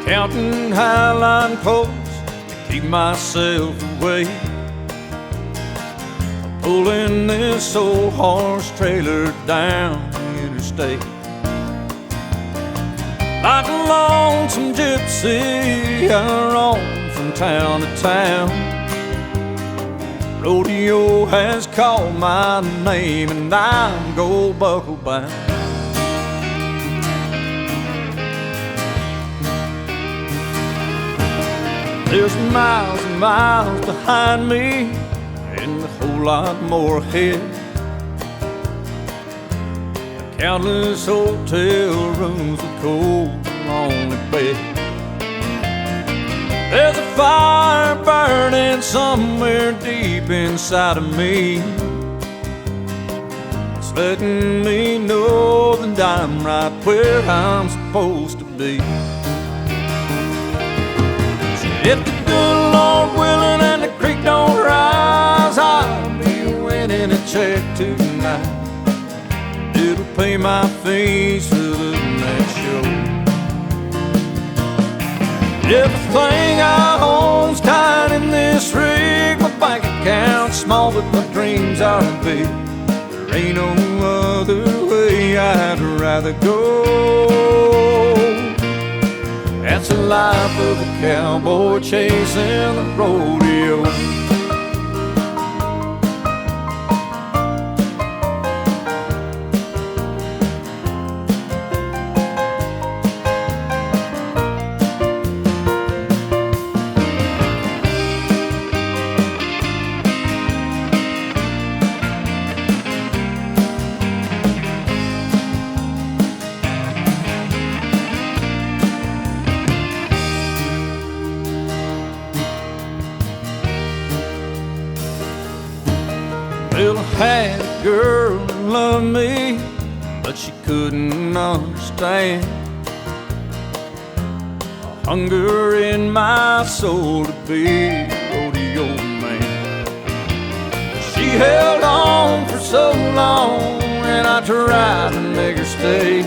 counting highline posts to keep myself awake. Pulling this old horse trailer down the interstate. Like a lonesome gypsy, I roam from town to town. Rodeo has called my name and I'm gold buckle bound. There's miles and miles behind me and a whole lot more ahead. Countless hotel rooms with cold, lonely beds. There's a fire burning somewhere deep inside of me. It's letting me know that I'm right where I'm supposed to be. If the good Lord willing and the creek don't rise, I'll be winning a check tonight. It'll pay my fees for the next show. Everything I own's tied in this rig. My bank account's small, but my dreams are big. There ain't no other way I'd rather go. That's the life of a cowboy chasing the rodeo. Well, I had a girl that loved me, but she couldn't understand the hunger in my soul to be a rodeo man. She held on for so long, and I tried to make her stay.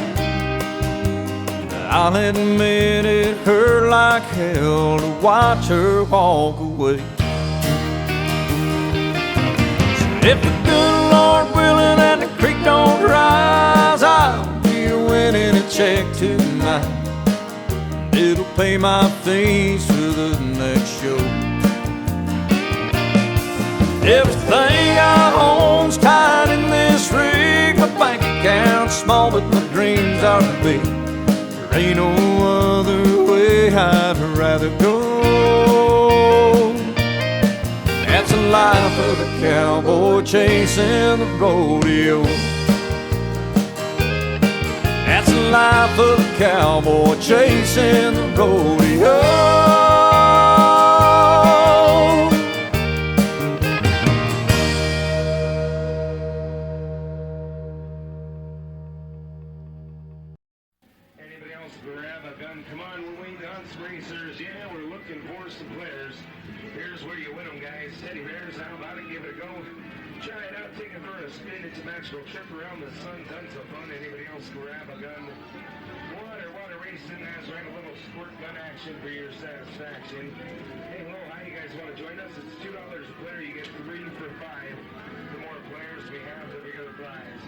I'll admit it hurt like hell to watch her walk away. If the good Lord willing and the creek don't rise, I'll be winning a check tonight. It'll pay my fees for the next show. Everything I own's tied in this rig. My bank account's small, but my dreams are big. There ain't no other way I'd rather go. That's the life of a cowboy chasing the rodeo. That's the life of a cowboy chasing the rodeo. Anybody else grab a gun? Come on, we're winged hunts racers. Yeah, we're looking for some players. Here's where you win them, guys. Teddy bears, how about it? Give it a go. Try it out, take it for a spin. It's a magical trip around the sun. Tons of fun. Anybody else grab a gun? Water racing. That's right. A little squirt gun action for your satisfaction. Hey, hello, hi. You guys want to join us? It's $2 a player. You get 3 for 5. The more players we have, the bigger the prize.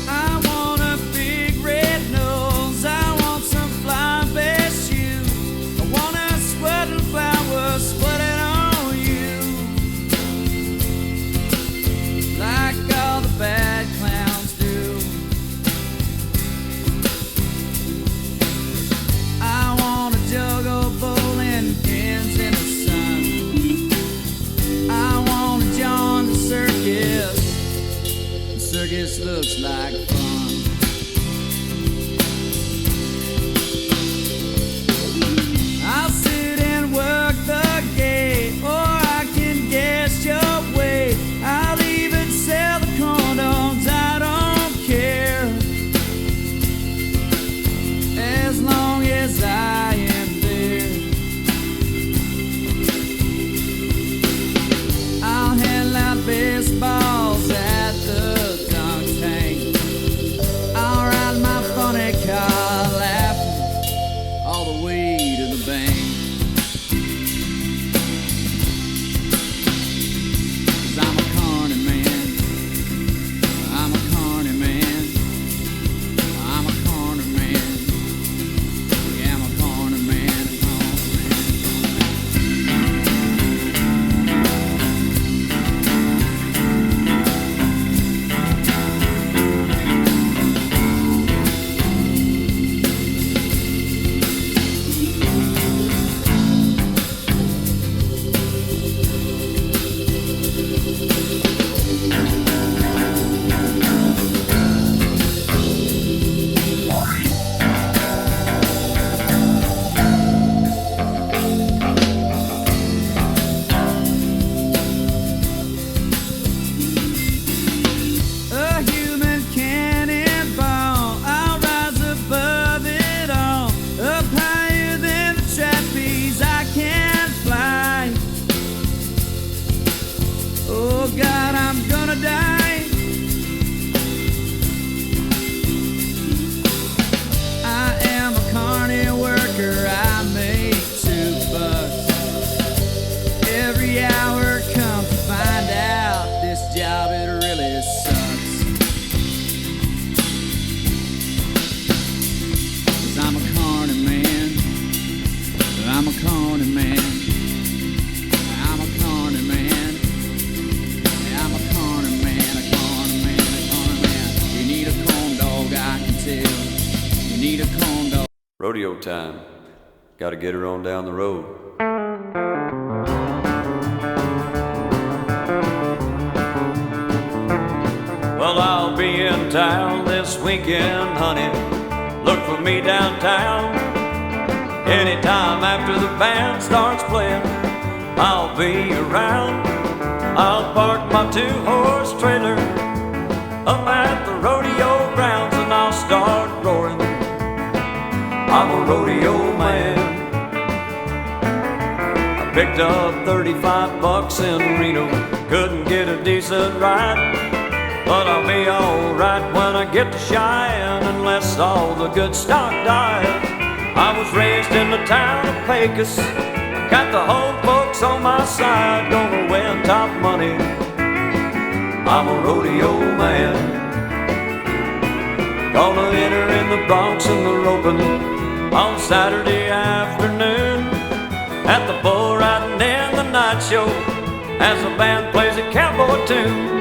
I want a big red nose, I want some flying best shoes, I want a sweating flower sweating on you, like all the bad clowns do. corny man. I'm a corny man. I'm a corny man, a corny man, a corny man. You need a corn dog, I can tell. You need a corn dog. Rodeo time. Gotta get her on down the road. Well, I'll be in town this weekend, honey. Look for me downtown. Anytime after the band starts playing, I'll be around. I'll park my 2-horse trailer up at the rodeo grounds and I'll start roaring. I'm a rodeo man. I picked up 35 bucks in Reno. Couldn't get a decent ride, but I'll be alright when I get to Cheyenne, unless all the good stock dies. I was raised in the town of Pecos, got the home folks on my side, gonna win top money. I'm a rodeo man. Gonna enter in the broncs and the roping on Saturday afternoon at the bull riding in the night show as the band plays a cowboy tune.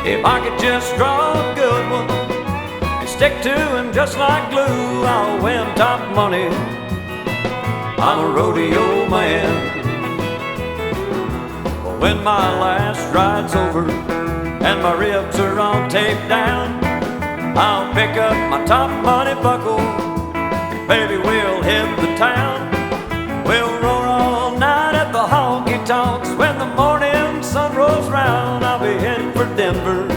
If I could just draw a good one and stick to him just like glue, I'll win top money. I'm a rodeo man. When my last ride's over and my ribs are all taped down, I'll pick up my top money buckle, baby, we'll hit the town. We'll roar all night at the honky tonks. When the morning sun rolls round, I'll be heading for Denver